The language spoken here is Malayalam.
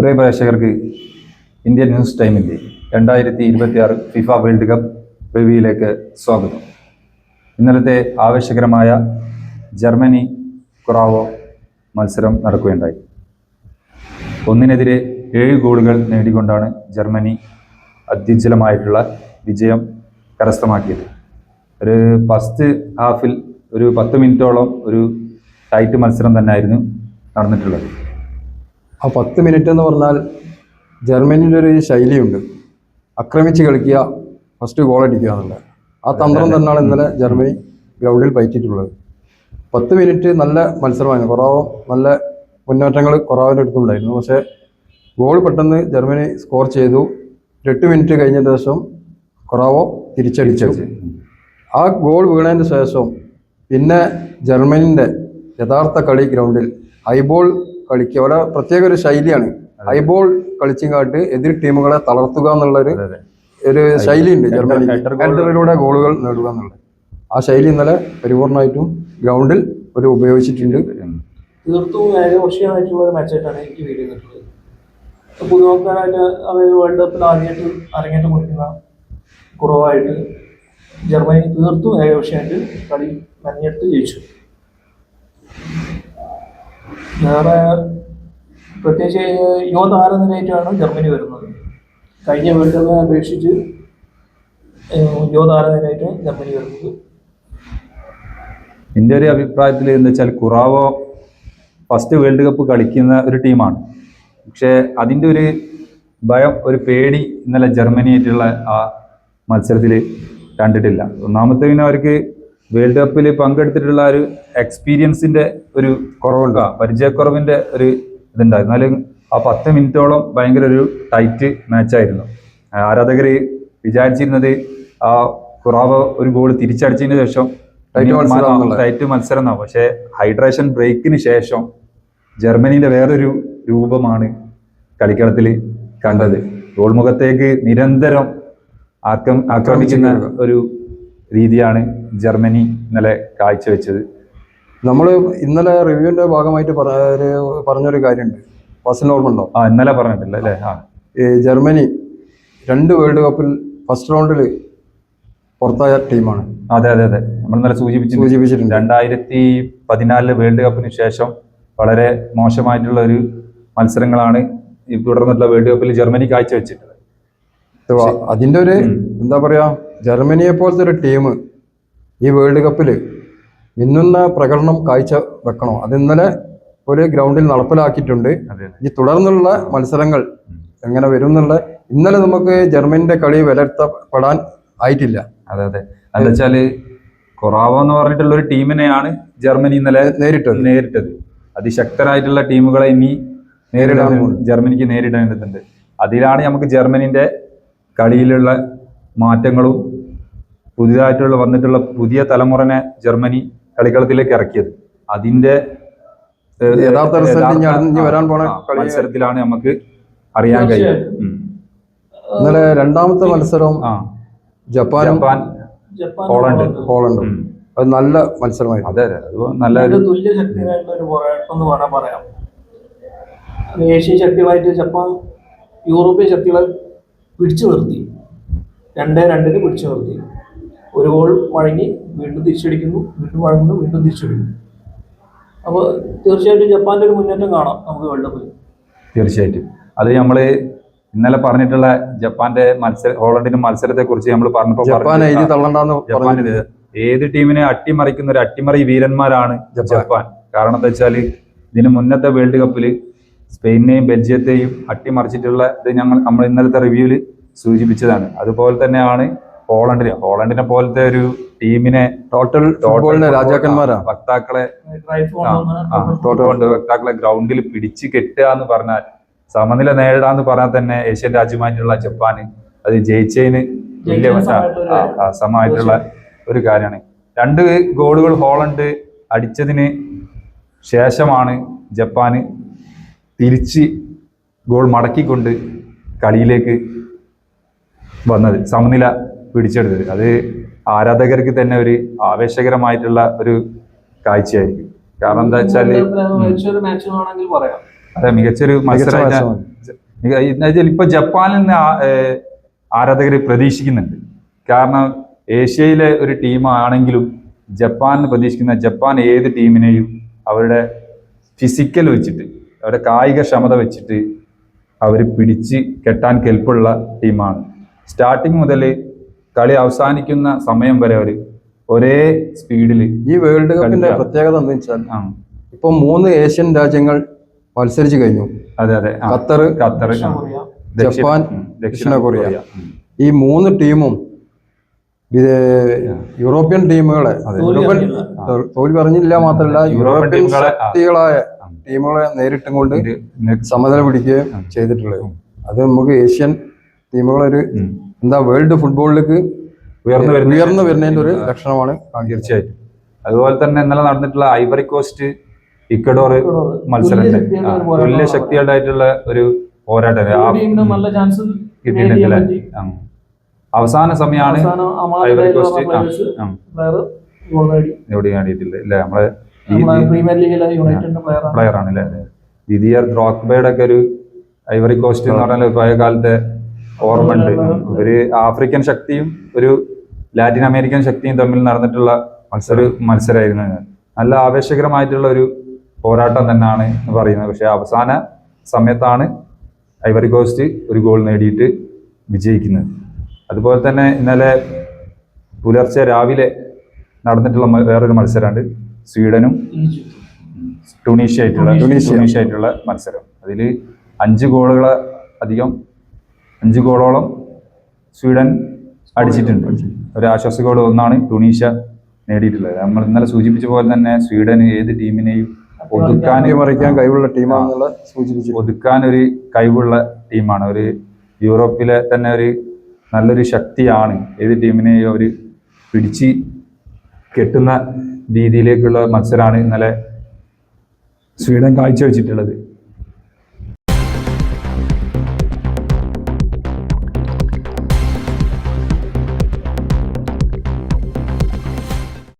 പ്രിയ പ്രേക്ഷകർക്ക് ഇന്ത്യൻ ന്യൂസ് ടൈമിൻ്റെ 2026 ഫിഫ വേൾഡ് കപ്പ് റിവ്യൂയിലേക്ക് സ്വാഗതം. ഇന്നലത്തെ ആവേശകരമായ ജർമ്മനി കൊറാവോ മത്സരം നടക്കുകയുണ്ടായി. 1-നെതിരെ 7 ഗോളുകൾ നേടിക്കൊണ്ടാണ് ജർമ്മനി അത്യുജ്വലമായിട്ടുള്ള വിജയം കരസ്ഥമാക്കിയത്. ഒരു ഫസ്റ്റ് ഹാഫിൽ ഒരു 10 മിനിറ്റോളം ഒരു ടൈറ്റ് മത്സരം തന്നെയായിരുന്നു നടന്നിട്ടുള്ളത്. ആ 10 മിനിറ്റ് എന്ന് പറഞ്ഞാൽ ജർമ്മനിയുടെ ഒരു ശൈലിയുണ്ട്, ആക്രമിച്ച് കളിക്കുക, ഫസ്റ്റ് ഗോൾ അടിക്കുക എന്നുള്ളത്. ആ തന്ത്രം തന്നെയാണ് ഇന്നലെ ജർമ്മനി ഗ്രൗണ്ടിൽ പയറ്റിയിട്ടുള്ളത്. 10 മിനിറ്റ് നല്ല മത്സരമായിരുന്നു. കൊറാവോ നല്ല മുന്നേറ്റങ്ങൾ കൊറാവിൻ്റെ അടുത്തുണ്ടായിരുന്നു. പക്ഷേ ഗോൾ പെട്ടെന്ന് ജർമ്മനി സ്കോർ ചെയ്തു. 8 മിനിറ്റ് കഴിഞ്ഞ ശേഷം കൊറാവോ തിരിച്ചടിച്ചു. ആ ഗോൾ വീണതിന് ശേഷം പിന്നെ ജർമ്മനിൻ്റെ യഥാർത്ഥ കളി ഗ്രൗണ്ടിൽ ഹൈബോൾ കളിക്കുക, അവിടെ പ്രത്യേക ഒരു ശൈലിയാണ്. ഹൈബോൾ കളിച്ചിങ്ങാട്ട് എതിർ ടീമുകളെ തളർത്തുക എന്നുള്ളൊരു ശൈലിയുണ്ട് ജർമ്മനി. ഹെഡറിലൂടെ ഗോളുകൾ നേടുക എന്നുള്ളത് ആ ശൈലി ഇന്നലെ പരിപൂർണമായിട്ടും ഗ്രൗണ്ടിൽ ഉപയോഗിച്ചിട്ടുണ്ട്. തീർത്തും ഏകപക്ഷീയമായിട്ടുള്ള ഒരു മാച്ചായിട്ടാണ് എനിക്ക് ഫീൽ ചെയ്തിട്ടുള്ളത്. പുതുമുക്കാരായിട്ട് അവർ വേൾഡ് കപ്പിൽ ആദ്യമായിട്ട് അരങ്ങേറ്റം കുറിക്കുന്ന കുറവായിട്ട് ജർമ്മനി തീർത്തും ഏകപക്ഷീയമായിട്ട് കളി നഞ്ഞിട്ട് ജയിച്ചു. വേറെ പ്രത്യേകിച്ച് യുവതാരനിരയായിട്ടാണ് ജർമ്മനി വരുന്നത്. കഴിഞ്ഞ വേൾഡ് കപ്പിനെ അപേക്ഷിച്ച് യുവതാരനിരയായിട്ട് ജർമ്മനി വരുന്നത്. എൻ്റെ ഒരു അഭിപ്രായത്തിൽ എന്ന് വെച്ചാൽ കൊറാവോ ഫസ്റ്റ് വേൾഡ് കപ്പ് കളിക്കുന്ന ഒരു ടീമാണ്. പക്ഷേ അതിൻ്റെ ഒരു ഭയം, ഒരു പേടി ഇന്നലെ ജർമ്മനിയായിട്ടുള്ള ആ മത്സരത്തിൽ കണ്ടിട്ടില്ല. ഒന്നാമത്തെ പിന്നെ അവർക്ക് വേൾഡ് കപ്പിൽ പങ്കെടുത്തിട്ടുള്ള ഒരു എക്സ്പീരിയൻസിൻ്റെ ഒരു കുറവുണ്ട്, പരിചയക്കുറവിൻ്റെ ഒരു ഇതുണ്ടായി. എന്നാലും ആ 10 മിനിറ്റോളം ഭയങ്കര ഒരു ടൈറ്റ് മാച്ചായിരുന്നു. ആരാധകർ വിചാരിച്ചിരുന്നത് ആ കൊറാവോ ഒരു ഗോൾ തിരിച്ചടിച്ചതിന് ശേഷം ടൈറ്റ് മത്സരം എന്നാവും. പക്ഷേ ഹൈഡ്രേഷൻ ബ്രേക്കിന് ശേഷം ജർമ്മനിയുടെ വേറൊരു രൂപമാണ് കളിക്കളത്തിൽ കണ്ടത്. ഗോൾ മുഖത്തേക്ക് നിരന്തരം ആക്രമിക്കുന്ന ഒരു രീതിയാണ് ജർമ്മനി ഇന്നലെ കാഴ്ചവെച്ചത്. നമ്മൾ ഇന്നലെ റിവ്യൂവിൻ്റെ ഭാഗമായിട്ട് പറഞ്ഞൊരു കാര്യമുണ്ട്, ഫസ്റ്റ് ഓർമ്മയുണ്ടോ? ഇന്നലെ പറഞ്ഞിട്ടില്ല അല്ലേ? ജർമ്മനി 2 വേൾഡ് കപ്പിൽ ഫസ്റ്റ് റൗണ്ടിൽ പുറത്തായ ടീമാണ്. അതെ, നമ്മൾ ഇന്നലെ സൂചിപ്പിച്ചിട്ടുണ്ട്. 2014 വേൾഡ് കപ്പിന് ശേഷം വളരെ മോശമായിട്ടുള്ള ഒരു മത്സരങ്ങളാണ് ഈ തുടർന്നുള്ള വേൾഡ് കപ്പിൽ ജർമ്മനി കാഴ്ചവെച്ചിട്ടുള്ളത്. അതിൻ്റെ ഒരു എന്താ പറയുക, ജർമ്മനിയെ പോലത്തെ ഒരു ടീം ഈ വേൾഡ് കപ്പിൽ മിന്നുന്ന പ്രകടനം കാഴ്ച വെക്കണോ, അത് ഇന്നലെ ഒരു ഗ്രൗണ്ടിൽ നടപ്പിലാക്കിയിട്ടുണ്ട്. ഈ തുടർന്നുള്ള മത്സരങ്ങൾ എങ്ങനെ വരും എന്നുള്ള ഇന്നലെ നമുക്ക് ജർമ്മനിയുടെ കളി വിലയിരുത്തപ്പെടാൻ ആയിട്ടില്ല. അതെ, എന്താ വെച്ചാൽ കൊറാവോ എന്ന് പറഞ്ഞിട്ടുള്ള ഒരു ടീമിനെയാണ് ജർമ്മനി ഇന്നലെ നേരിട്ടത്. അതിശക്തരായിട്ടുള്ള ടീമുകളെ ഇനി ജർമ്മനിക്ക് നേരിടേണ്ടതുണ്ട്. അതിലാണ് നമുക്ക് ജർമ്മനിന്റെ കളിയിലുള്ള മാറ്റങ്ങളും പുതിയതായിട്ടുള്ള വന്നിട്ടുള്ള പുതിയ തലമുറനെ ജർമ്മനി കളിക്കളത്തിലേക്ക് ഇറക്കിയത്. അതിന്റെ യഥാർത്ഥ വരാൻ പോണ മത്സരത്തിലാണ് നമുക്ക് അറിയാൻ കഴിയും. ഇന്നലെ രണ്ടാമത്തെ മത്സരം ജപ്പാൻ ഹോളണ്ടും അത് നല്ല മത്സരമായിരുന്നു. അതെ, നല്ല തുല്യ ശക്തിയായിട്ടുള്ള ഒരു പോരാട്ടം എന്ന് പറയാം. ഏഷ്യൻ ശക്തികളായിട്ട് ജപ്പാൻ യൂറോപ്യൻ ശക്തികളെ പിടിച്ചു നിർത്തി, 2-2 പിടിച്ചു നിർത്തി. ഒരു ഗോൾ വഴങ്ങി വീണ്ടും തിരിച്ചടിക്കുന്നു, വീണ്ടും വഴങ്ങുന്നു, വീണ്ടും തിരിച്ചടിക്കുന്നു. അപ്പോൾ തീർച്ചയായിട്ടും ജപ്പാന്റെ ഒരു മുന്നേറ്റം കാണാം നമുക്ക് വേൾഡ് കപ്പിൽ. തീർച്ചയായിട്ടും അത് നമ്മൾ ഇന്നലെ പറഞ്ഞിട്ടുള്ള ജപ്പാന്റെ ഹോളണ്ടിന്റെ മത്സരത്തെ കുറിച്ച് നമ്മൾ പറഞ്ഞപ്പോൾ ജപ്പാൻ ഏത് ടീമിനെ അട്ടിമറിക്കുന്ന ഒരു അട്ടിമറി വീരന്മാരാണ് ജപ്പാൻ. കാരണം എന്താ വെച്ചാൽ ഇതിന് മുന്നത്തെ വേൾഡ് കപ്പിൽ സ്പെയിനെയും ബെൽജിയത്തെയും അട്ടിമറിച്ചിട്ടുള്ള ഇത് നമ്മൾ ഇന്നലത്തെ റിവ്യൂവിൽ സൂചിപ്പിച്ചതാണ്. അതുപോലെ തന്നെയാണ് ഹോളണ്ടിനെ പോലത്തെ ഒരു ടീമിനെ ടോട്ടൽ രാജാക്കന്മാരാണ്. വക്താക്കളെ ഗ്രൗണ്ടിൽ പിടിച്ചു കെട്ടുക എന്ന് പറഞ്ഞാൽ, സമനില നേടാന്ന് പറഞ്ഞാൽ തന്നെ ഏഷ്യൻ രാജ്യമായിട്ടുള്ള ജപ്പാന് അത് ജയിച്ചതിന് സമമായിട്ടുള്ള ഒരു കാര്യമാണ്. 2 ഗോളുകൾ ഹോളണ്ട് അടിച്ചതിന് ശേഷമാണ് ജപ്പാന് തിരിച്ച് ഗോൾ മടക്കിക്കൊണ്ട് കളിയിലേക്ക് വന്നത്, സമനില പിടിച്ചെടുത്തത്. അത് ആരാധകർക്ക് തന്നെ ഒരു ആവേശകരമായിട്ടുള്ള ഒരു കാഴ്ചയായിരിക്കും. കാരണം എന്താ വെച്ചാല് മികച്ചൊരു മാച്ച് വേണമെങ്കിൽ പറയാം. അതെ, മികച്ചൊരു മത്സരമായിട്ട് എന്നുവെച്ചാൽ ഇപ്പൊ ജപ്പാനിൽ നിന്ന് ആരാധകർ പ്രതീക്ഷിക്കുന്നുണ്ട്. കാരണം ഏഷ്യയിലെ ഒരു ടീമാണെങ്കിലും ജപ്പാനിൽ പ്രതീക്ഷിക്കുന്ന ജപ്പാൻ ഏത് ടീമിനെയും അവരുടെ ഫിസിക്കൽ വെച്ചിട്ട് അവരുടെ കായിക ക്ഷമത വെച്ചിട്ട് അവർ പിടിച്ച് കെട്ടാൻ കെൽപ്പുള്ള ടീമാണ്. സ്റ്റാർട്ടിങ് മുതൽ കളി അവസാനിക്കുന്ന സമയം വരെ അവർ ഒരേ സ്പീഡിൽ. ഈ വേൾഡ് കപ്പിന്റെ പ്രത്യേകത എന്താ വെച്ചാൽ ഇപ്പൊ 3 ഏഷ്യൻ രാജ്യങ്ങൾ മത്സരിച്ചു കഴിഞ്ഞു. അതെ അതെ. ഖത്തർ, ജപ്പാൻ, ദക്ഷിണ കൊറിയ. ഈ 3 ടീമും യൂറോപ്യൻ ടീമുകളെ തോൽവി പറഞ്ഞില്ല മാത്രമല്ല യൂറോപ്യൻ ശക്തികളായ ടീമുകളെ നേരിട്ടും കൊണ്ട് സമനില പിടിക്കുകയും ചെയ്തിട്ടുള്ളത്. അത് നമുക്ക് ഏഷ്യൻ ടീമുകളൊരു എന്താ വേൾഡ് ഫുട്ബോളിലേക്ക് ഉയർന്നു വരുന്നതിന്റെ ഒരു ലക്ഷണമാണ്. തീർച്ചയായിട്ടും. അതുപോലെ തന്നെ ഇന്നലെ നടന്നിട്ടുള്ള ഐവറി കോസ്റ്റ് ഇക്വഡോർ മത്സരമുണ്ട്. തുല്യ ശക്തിയുടേതായിട്ടുള്ള ഒരു പോരാട്ടം കിട്ടിയിട്ടില്ല. അവസാന സമയമാണ് ഐവറി കോസ്റ്റ് നേടിയിട്ടില്ല അല്ലെ? നമ്മളെ പ്ലെയർ ആണ് അല്ലെ? ദിദിയർ ദ്രോഗ്ബയുടെ ഒക്കെ ഒരു ഐവറി കോസ്റ്റ് എന്ന് പറഞ്ഞാൽ പഴയ കാലത്തെ ഓർമ്മ ഉണ്ട്. ഒരു ആഫ്രിക്കൻ ശക്തിയും ഒരു ലാറ്റിൻ അമേരിക്കൻ ശക്തിയും തമ്മിൽ നടന്നിട്ടുള്ള ഒരു മത്സരമായിരുന്നു. നല്ല ആവേശകരമായിട്ടുള്ള ഒരു പോരാട്ടം തന്നെയാണ് എന്ന് പറയുന്നത്. പക്ഷെ അവസാന സമയത്താണ് ഐവറി കോസ്റ്റ് ഒരു ഗോൾ നേടിയിട്ട് വിജയിക്കുന്നത്. അതുപോലെ തന്നെ ഇന്നലെ പുലർച്ചെ രാവിലെ നടന്നിട്ടുള്ള വേറൊരു മത്സരമുണ്ട്. സ്വീഡനും ടുണീഷ്യ ആയിട്ടുള്ള മത്സരം. അതിൽ 5 ഗോളോളം സ്വീഡൻ അടിച്ചിട്ടുണ്ട്. ഒരു ആശ്വാസ ഗോൾ ഒന്നാണ് ടുണീഷ്യ നേടിയിട്ടുള്ളത്. നമ്മൾ ഇന്നലെ സൂചിപ്പിച്ച പോലെ തന്നെ സ്വീഡൻ ഏത് ടീമിനെയും മറിക്കാൻ കഴിവുള്ള ടീമാണെന്നുള്ള സൂചിപ്പിച്ചു. ഒതുക്കാൻ ഒരു കഴിവുള്ള ടീമാണ്. ഒരു യൂറോപ്പിലെ തന്നെ ഒരു നല്ലൊരു ശക്തിയാണ്. ഏത് ടീമിനെയും അവർ പിടിച്ച് കെട്ടുന്ന രീതിയിലേക്കുള്ള മത്സരമാണ് ഇന്നലെ സ്വീഡൻ കാഴ്ചവെച്ചിട്ടുള്ളത്.